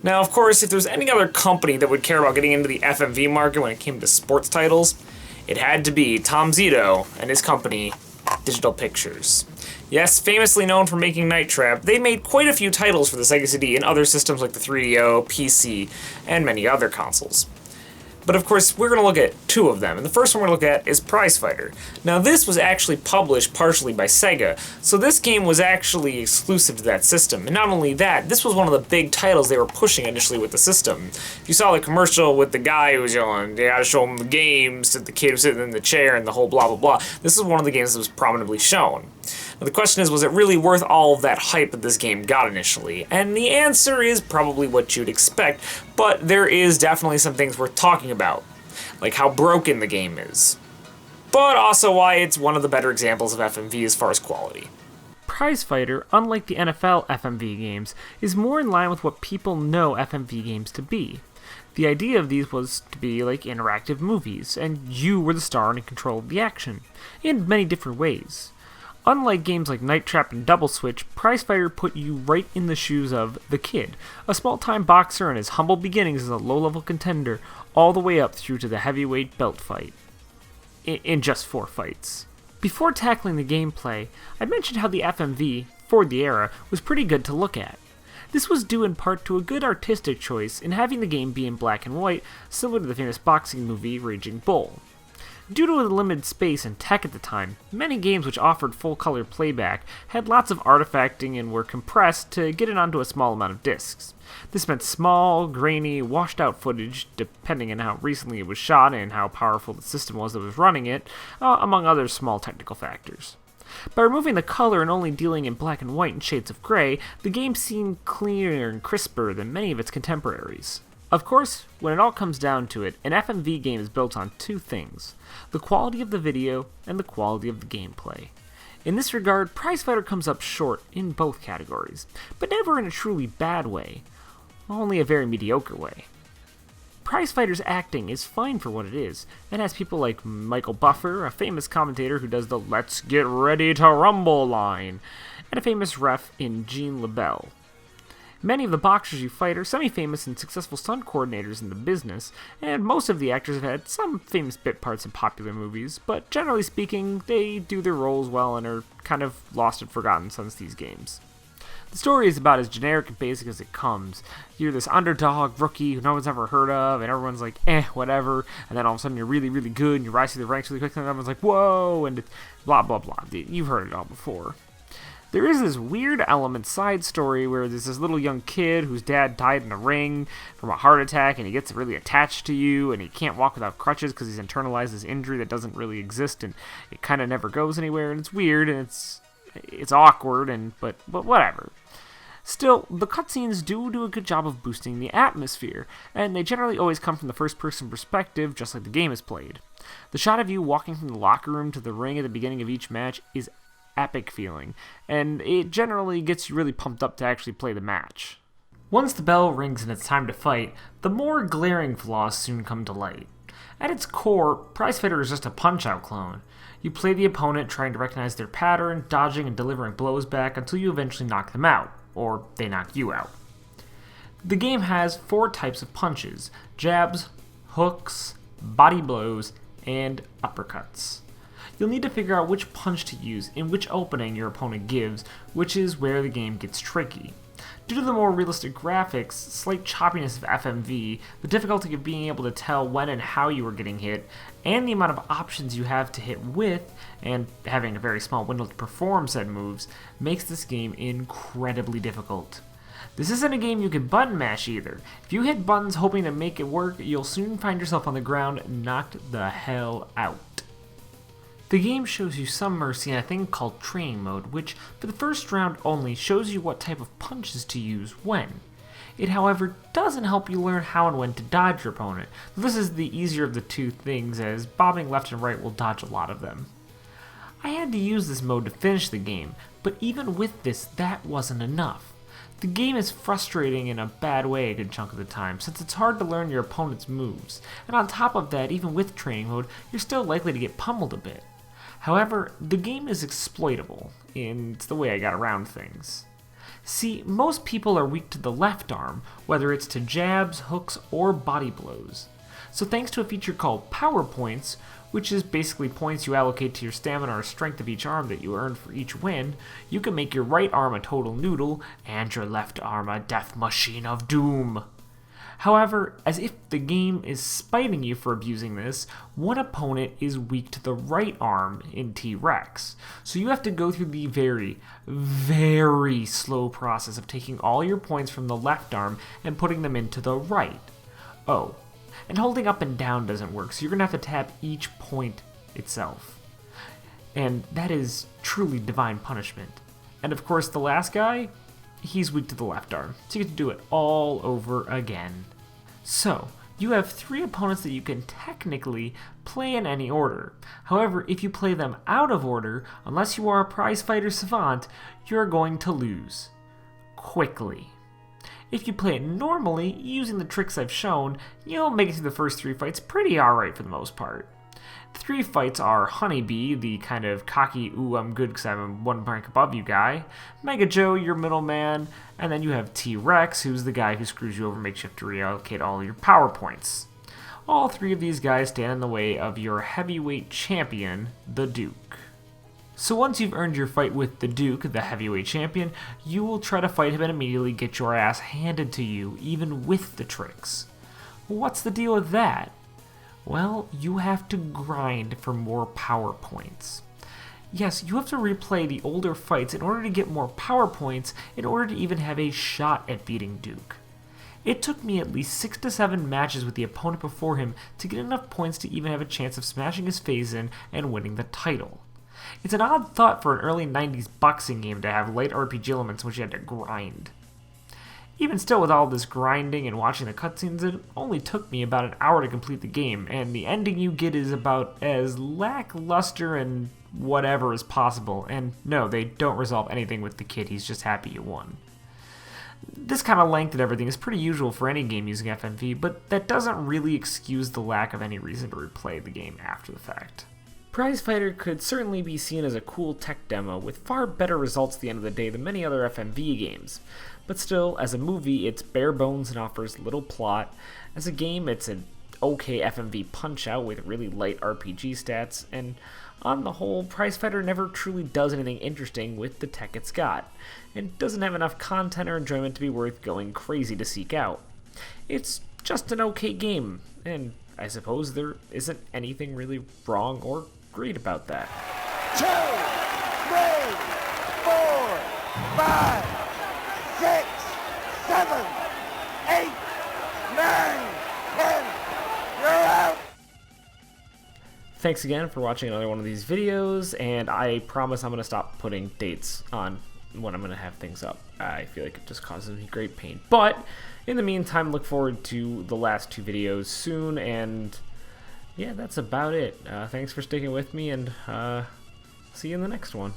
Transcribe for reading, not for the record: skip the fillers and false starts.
Now, of course, if there's any other company that would care about getting into the FMV market when it came to sports titles, it had to be Tom Zito and his company, Digital Pictures. Yes, famously known for making Night Trap, they made quite a few titles for the Sega CD and other systems like the 3DO, PC, and many other consoles. But of course, we're going to look at two of them, and the first one we're going to look at is Prize Fighter. Now, this was actually published partially by Sega, so this game was actually exclusive to that system. And not only that, this was one of the big titles they were pushing initially with the system. If you saw the commercial with the guy who was yelling, they gotta show him the games, to the kid who's sitting in the chair, and the whole blah blah blah, this is one of the games that was prominently shown. Now, the question is, was it really worth all of that hype that this game got initially? And the answer is probably what you'd expect, but there is definitely some things worth talking about, like how broken the game is, but also why it's one of the better examples of FMV as far as quality. Prize Fighter, unlike the NFL FMV games, is more in line with what people know FMV games to be. The idea of these was to be like interactive movies, and you were the star and in control of the action, in many different ways. Unlike games like Night Trap and Double Switch, Prize Fighter put you right in the shoes of the kid, a small-time boxer in his humble beginnings as a low-level contender, all the way up through to the heavyweight belt fight. In just 4 fights. Before tackling the gameplay, I mentioned how the FMV, for the era, was pretty good to look at. This was due in part to a good artistic choice in having the game be in black and white, similar to the famous boxing movie Raging Bull. Due to the limited space and tech at the time, many games which offered full-color playback had lots of artifacting and were compressed to get it onto a small amount of discs. This meant small, grainy, washed-out footage, depending on how recently it was shot and how powerful the system was that was running it, among other small technical factors. By removing the color and only dealing in black and white and shades of gray, the game seemed cleaner and crisper than many of its contemporaries. Of course, when it all comes down to it, an FMV game is built on 2 things: the quality of the video and the quality of the gameplay. In this regard, Prize Fighter comes up short in both categories, but never in a truly bad way, only a very mediocre way. Prize Fighter's acting is fine for what it is, and has people like Michael Buffer, a famous commentator who does the "Let's get ready to rumble" line, and a famous ref in Gene LaBelle. Many of the boxers you fight are semi-famous and successful stunt coordinators in the business, and most of the actors have had some famous bit parts in popular movies, but generally speaking, they do their roles well and are kind of lost and forgotten since these games. The story is about as generic and basic as it comes. You're this underdog rookie who no one's ever heard of, and everyone's like, whatever, and then all of a sudden you're really, really good, and you rise through the ranks really quickly, and everyone's like, whoa, and it's blah, blah, blah. You've heard it all before. There is this weird element side story where there's this little young kid whose dad died in a ring from a heart attack, and he gets really attached to you, and he can't walk without crutches because he's internalized this injury that doesn't really exist, and it kind of never goes anywhere, and it's weird, and it's awkward, but whatever. Still, the cutscenes do a good job of boosting the atmosphere, and they generally always come from the first-person perspective, just like the game is played. The shot of you walking from the locker room to the ring at the beginning of each match is epic feeling, and it generally gets you really pumped up to actually play the match. Once the bell rings and it's time to fight, the more glaring flaws soon come to light. At its core, Prize Fighter is just a Punch-Out clone. You play the opponent trying to recognize their pattern, dodging and delivering blows back until you eventually knock them out, or they knock you out. The game has 4 types of punches: jabs, hooks, body blows, and uppercuts. You'll need to figure out which punch to use in which opening your opponent gives, which is where the game gets tricky. Due to the more realistic graphics, slight choppiness of FMV, the difficulty of being able to tell when and how you are getting hit, and the amount of options you have to hit with, and having a very small window to perform said moves, makes this game incredibly difficult. This isn't a game you can button mash either. If you hit buttons hoping to make it work, you'll soon find yourself on the ground knocked the hell out. The game shows you some mercy in a thing called Training Mode, which, for the first round only, shows you what type of punches to use when. It, however, doesn't help you learn how and when to dodge your opponent. This is the easier of the 2 things, as bobbing left and right will dodge a lot of them. I had to use this mode to finish the game, but even with this, that wasn't enough. The game is frustrating in a bad way a good chunk of the time, since it's hard to learn your opponent's moves, and on top of that, even with Training Mode, you're still likely to get pummeled a bit. However, the game is exploitable, and it's the way I got around things. See, most people are weak to the left arm, whether it's to jabs, hooks, or body blows. So thanks to a feature called Power Points, which is basically points you allocate to your stamina or strength of each arm that you earn for each win, you can make your right arm a total noodle and your left arm a death machine of doom. However, as if the game is spiting you for abusing this, one opponent is weak to the right arm in T-Rex. So you have to go through the very, very slow process of taking all your points from the left arm and putting them into the right. Oh, and holding up and down doesn't work, so you're going to have to tap each point itself. And that is truly divine punishment. And of course, the last guy, he's weak to the left arm, so you get to do it all over again. So, you have 3 opponents that you can technically play in any order. However, if you play them out of order, unless you are a prizefighter savant, you're going to lose. Quickly. If you play it normally, using the tricks I've shown, you'll make it through the first 3 fights pretty alright for the most part. The 3 fights are Honeybee, the kind of cocky, ooh, I'm good because I'm one rank above you guy, Mega Joe, your middleman, and then you have T-Rex, who's the guy who screws you over and makes you have to reallocate all your power points. All 3 of these guys stand in the way of your heavyweight champion, the Duke. So once you've earned your fight with the Duke, the heavyweight champion, you will try to fight him and immediately get your ass handed to you, even with the tricks. What's the deal with that? Well, you have to grind for more power points. Yes, you have to replay the older fights in order to get more power points in order to even have a shot at beating Duke. It took me at least 6 to 7 matches with the opponent before him to get enough points to even have a chance of smashing his face in and winning the title. It's an odd thought for an early 90s boxing game to have light RPG elements in which you had to grind. Even still, with all this grinding and watching the cutscenes, it only took me about an hour to complete the game, and the ending you get is about as lackluster and whatever as possible, and no, they don't resolve anything with the kid, he's just happy you won. This kind of length and everything is pretty usual for any game using FMV, but that doesn't really excuse the lack of any reason to replay the game after the fact. Prizefighter could certainly be seen as a cool tech demo with far better results at the end of the day than many other FMV games. But still, as a movie, it's bare bones and offers little plot. As a game, it's an okay FMV punch-out with really light RPG stats, and on the whole, Prizefighter never truly does anything interesting with the tech it's got, and doesn't have enough content or enjoyment to be worth going crazy to seek out. It's just an okay game, and I suppose there isn't anything really wrong or great about that. 2, 3, 4, 5, 6, 7, 8, 9, 10. You're out. Thanks again for watching another one of these videos, and I promise I'm going to stop putting dates on when I'm going to have things up. I feel like it just causes me great pain. But in the meantime, look forward to the last 2 videos soon, and yeah, that's about it. Thanks for sticking with me, and see you in the next one.